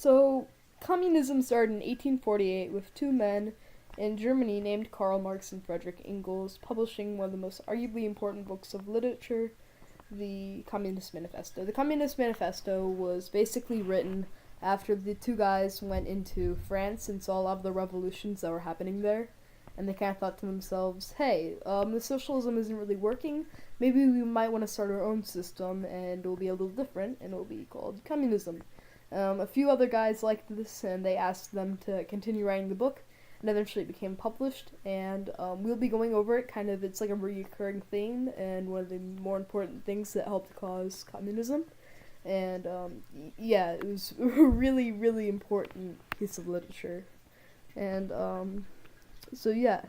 So, communism started in 1848 with two men in Germany named Karl Marx and Friedrich Engels publishing one of the most arguably important books of literature, the Communist Manifesto. The Communist Manifesto was basically written after the two guys went into France and saw a lot of the revolutions that were happening there. And they kind of thought to themselves, hey, the socialism isn't really working. Maybe we might want to start our own system, and it'll be a little different, and it'll be called communism. A few other guys liked this, and they asked them to continue writing the book, and eventually it became published. And we'll be going over it. Kind of, it's like a recurring theme, and one of the more important things that helped cause communism. And yeah, it was a really, really important piece of literature. And so yeah,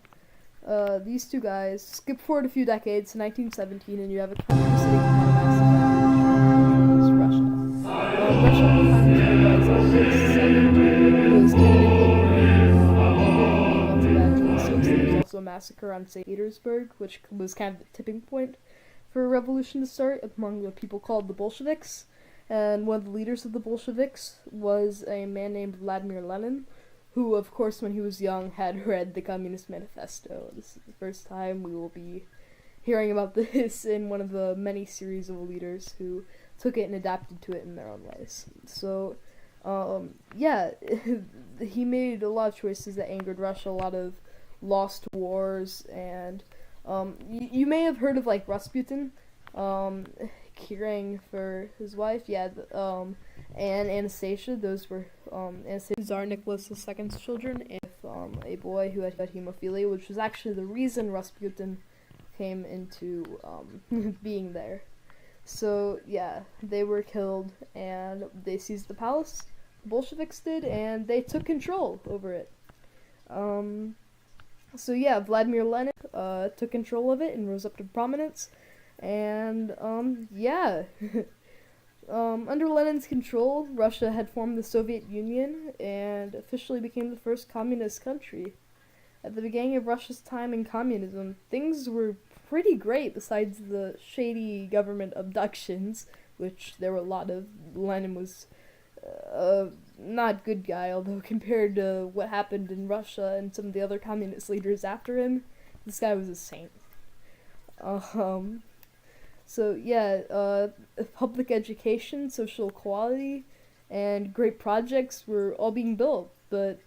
these two guys skip forward a few decades to 1917, and you have a country sitting upon a massive empire, Russia. Russia at the time was ruled by its oldest second, who was kind of evangelist. There was also a massacre on St. Petersburg, which was kind of the tipping point for a revolution to start among the people called the Bolsheviks. And one of the leaders of the Bolsheviks was a man named Vladimir Lenin, who, of course, when he was young, had read the Communist Manifesto. This is the first time we will be hearing about this in one of the many series of leaders who took it and adapted to it in their own ways. So, yeah, he made a lot of choices that angered Russia, a lot of lost wars, and you may have heard of, like, Rasputin, caring for his wife, and Anastasia. Those were Anastasia, Tsar Nicholas II's children, and a boy who had hemophilia, which was actually the reason Rasputin came into being there. So yeah, they were killed, and they seized the palace. The Bolsheviks did, and they took control over it. So yeah, Vladimir Lenin took control of it and rose up to prominence. And, yeah. Under Lenin's control, Russia had formed the Soviet Union and officially became the first communist country. At the beginning of Russia's time in communism, things were pretty great besides the shady government abductions, which there were a lot of. Lenin was not good guy, although compared to what happened in Russia and some of the other communist leaders after him, this guy was a saint. So yeah, public education, social equality, and great projects were all being built, but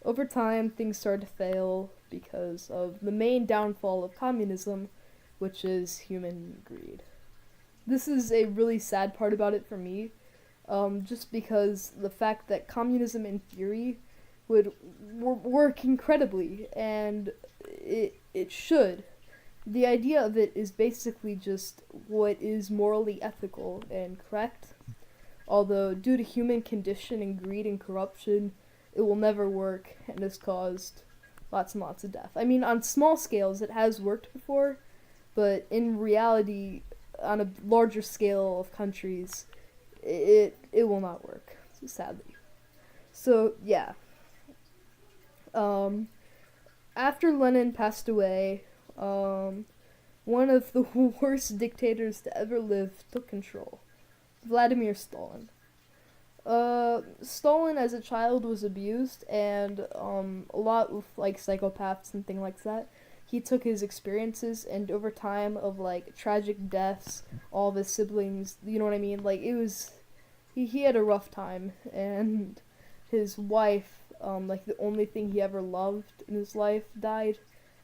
over time things started to fail because of the main downfall of communism, which is human greed. This is a really sad part about it for me, just because the fact that communism in theory would work incredibly, and it should. The idea of it is basically just what is morally ethical and correct, although due to human condition and greed and corruption, it will never work and has caused lots and lots of death. I mean, on small scales it has worked before, but in reality, on a larger scale of countries, it will not work, sadly. So, yeah. After Lenin passed away, one of the worst dictators to ever live took control. Vladimir Stalin. Stalin as a child was abused, and a lot with like psychopaths and things like that. He took his experiences, and over time of like tragic deaths, all of his siblings, you know what I mean? Like it was, he had a rough time, and his wife, like the only thing he ever loved in his life, died.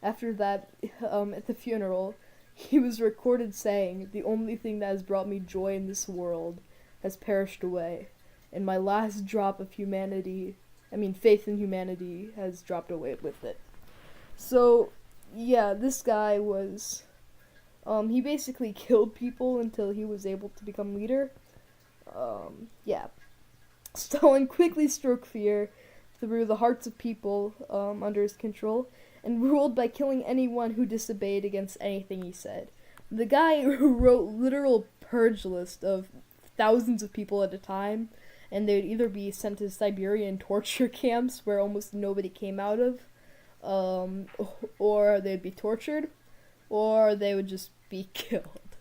After that, at the funeral, he was recorded saying, "The only thing that has brought me joy in this world has perished away, and my last drop of faith in humanity has dropped away with it." So, yeah, this guy was, he basically killed people until he was able to become leader. Yeah. Stalin quickly stroked fear through the hearts of people, under his control, and ruled by killing anyone who disobeyed against anything he said. The guy wrote literal purge list of thousands of people at a time, and they'd either be sent to Siberian torture camps where almost nobody came out of, or they'd be tortured, or they would just be killed.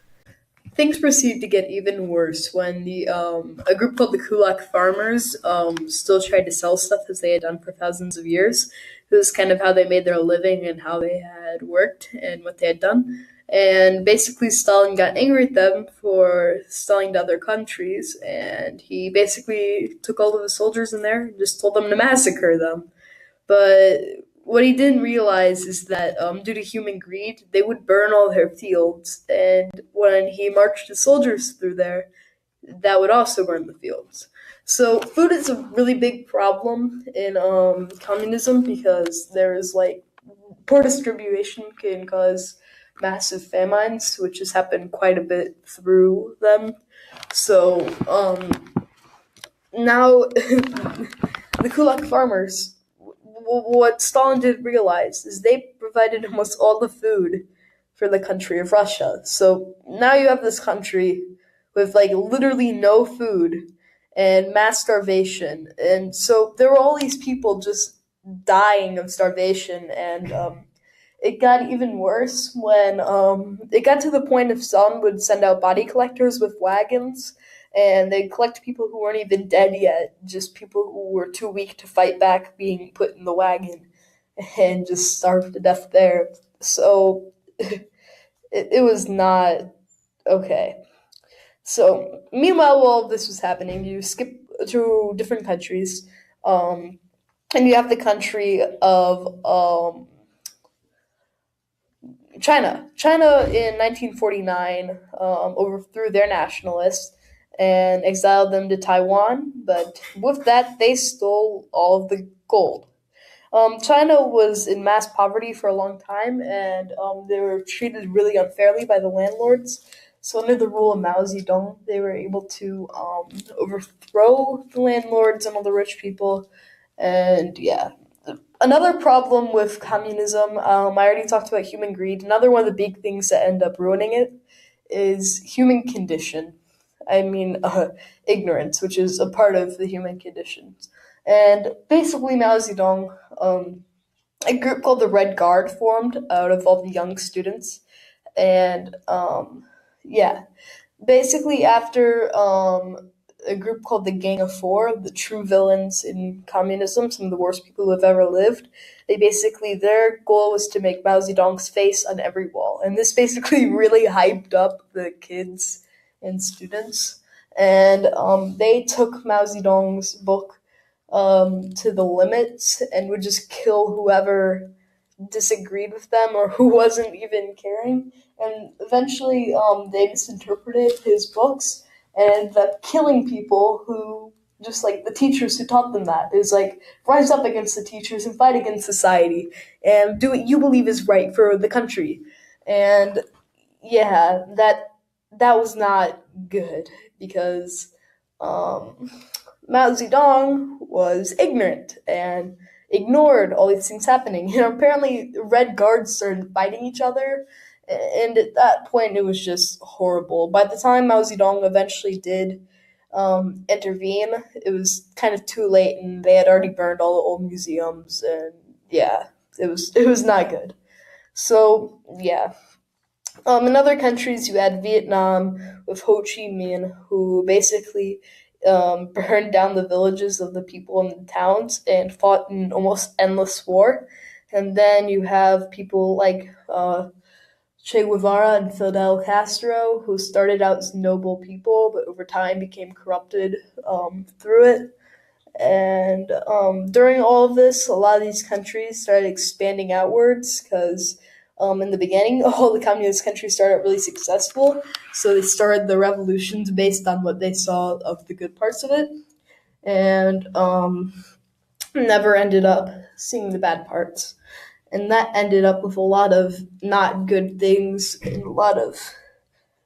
Things proceed to get even worse when the a group called the Kulak farmers still tried to sell stuff as they had done for thousands of years. It was kind of how they made their living and how they had worked and what they had done. And basically, Stalin got angry at them for selling to other countries, and he basically took all of the soldiers in there and just told them to massacre them. But what he didn't realize is that due to human greed, they would burn all their fields. And when he marched his soldiers through there, that would also burn the fields. So food is a really big problem in communism because there is like poor distribution can cause massive famines, which has happened quite a bit through them. So now the Kulak farmers, what Stalin did realize is they provided almost all the food for the country of Russia. So now you have this country with like literally no food and mass starvation. And so there were all these people just dying of starvation. And it got even worse when it got to the point if Stalin would send out body collectors with wagons and they'd collect people who weren't even dead yet, just people who were too weak to fight back being put in the wagon and just starved to death there. So it was not okay. So meanwhile, while this was happening, you skip to different countries, um, and you have the country of China. China in 1949 overthrew their nationalists and exiled them to Taiwan, but with that, they stole all of the gold. China was in mass poverty for a long time, and they were treated really unfairly by the landlords. So, under the rule of Mao Zedong, they were able to overthrow the landlords and all the rich people. And yeah, another problem with communism, I already talked about human greed. Another one of the big things that end up ruining it is human condition. I mean, ignorance, which is a part of the human condition. And basically, Mao Zedong, a group called the Red Guard formed out of all the young students. And yeah, basically, after a group called the Gang of Four, the true villains in communism, some of the worst people who have ever lived, they basically, their goal was to make Mao Zedong's face on every wall. And this basically really hyped up the kids and students. And they took Mao Zedong's book to the limits and would just kill whoever disagreed with them or who wasn't even caring. And eventually, they misinterpreted his books and ended up killing people who just like the teachers who taught them that is like rise up against the teachers and fight against society and do what you believe is right for the country. And yeah, that was not good because um, Mao Zedong was ignorant and ignored all these things happening. You know, apparently red guards started fighting each other, and at that point it was just horrible. By the time Mao Zedong eventually did intervene, it was kind of too late, and they had already burned all the old museums, and yeah, it was not good. So yeah, in other countries, you had Vietnam with Ho Chi Minh, who basically burned down the villages of the people in the towns and fought an almost endless war. And then you have people like Che Guevara and Fidel Castro, who started out as noble people, but over time became corrupted through it. And during all of this, a lot of these countries started expanding outwards because in the beginning, all the communist countries started out really successful. So they started the revolutions based on what they saw of the good parts of it and never ended up seeing the bad parts. And that ended up with a lot of not good things and a lot of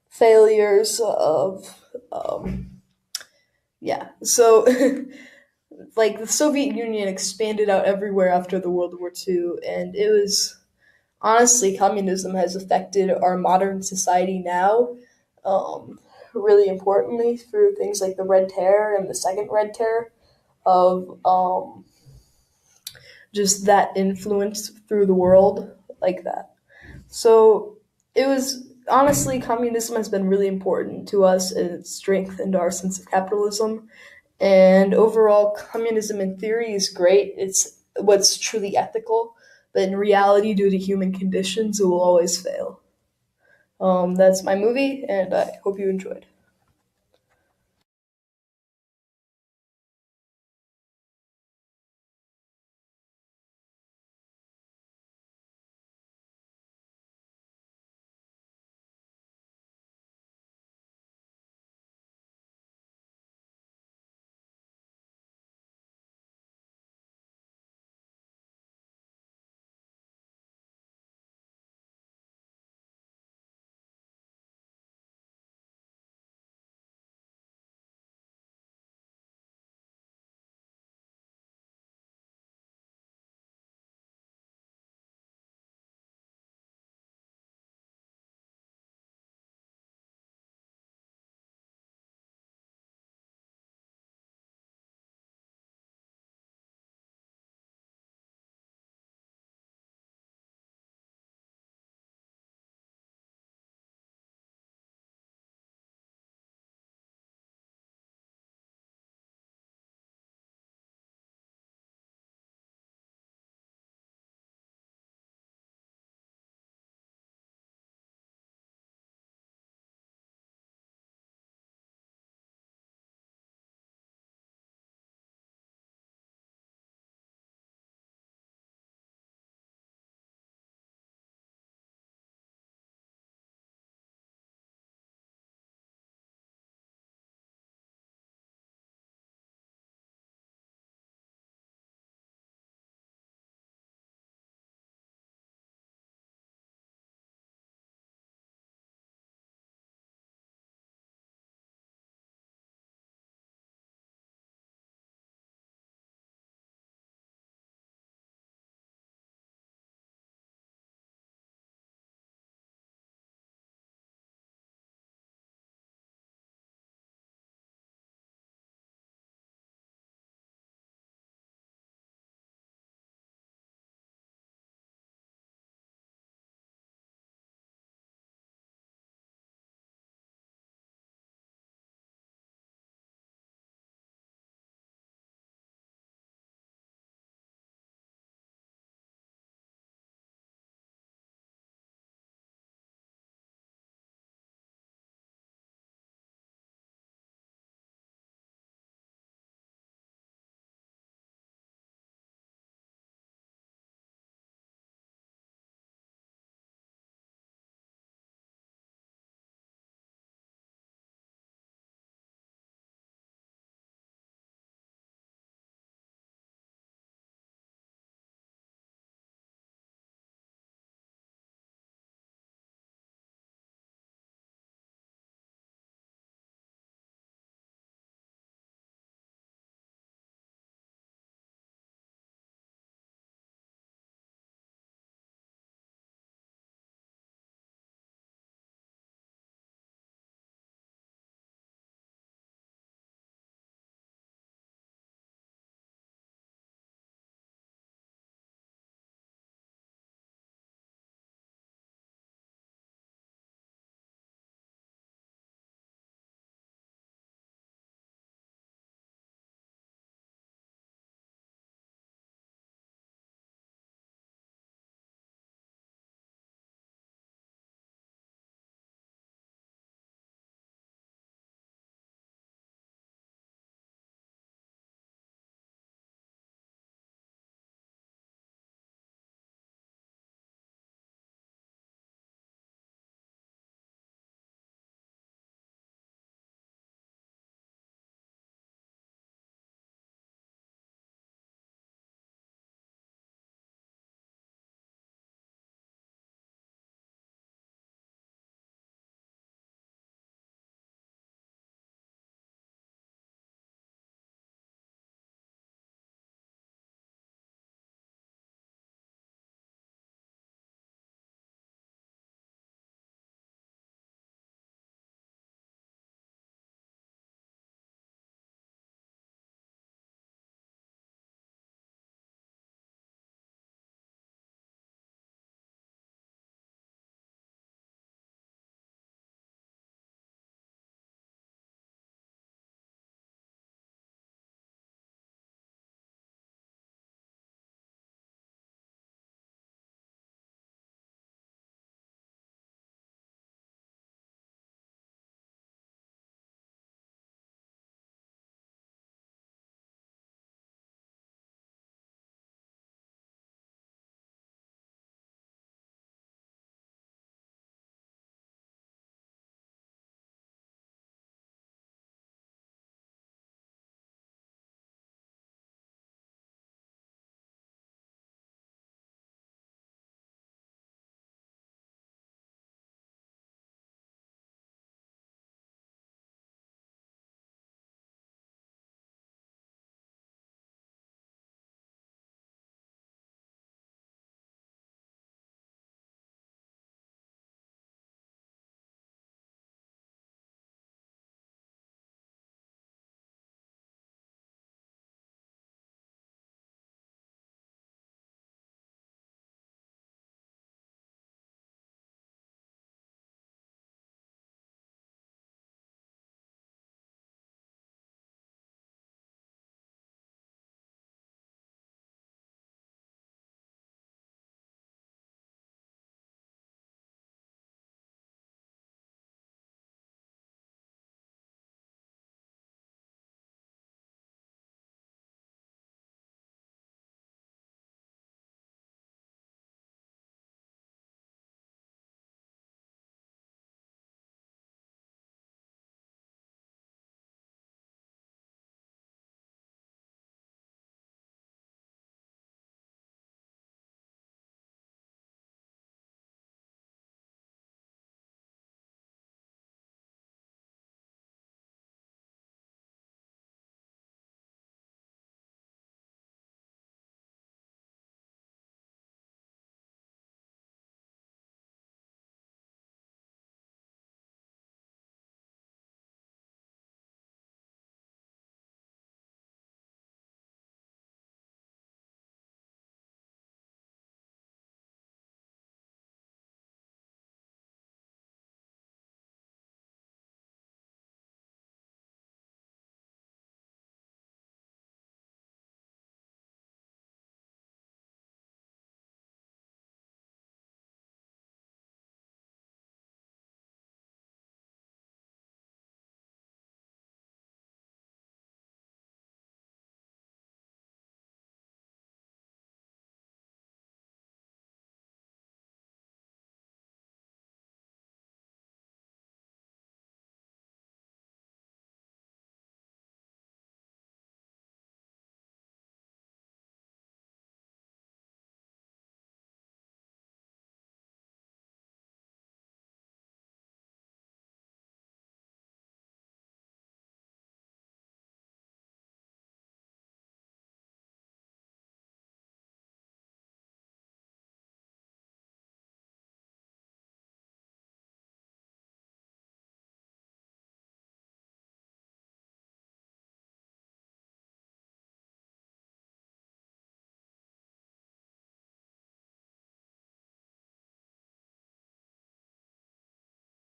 failures of, yeah. So like the Soviet Union expanded out everywhere after the World War II, and it was honestly communism has affected our modern society now, really importantly through things like the Red Terror and the Second Red Terror of just that influence through the world like that. So it was. honestly, communism has been really important to us. It's strengthened our sense of capitalism. And overall, communism in theory is great. It's what's truly ethical. But in reality, due to human conditions, it will always fail. That's my movie, and I hope you enjoyed.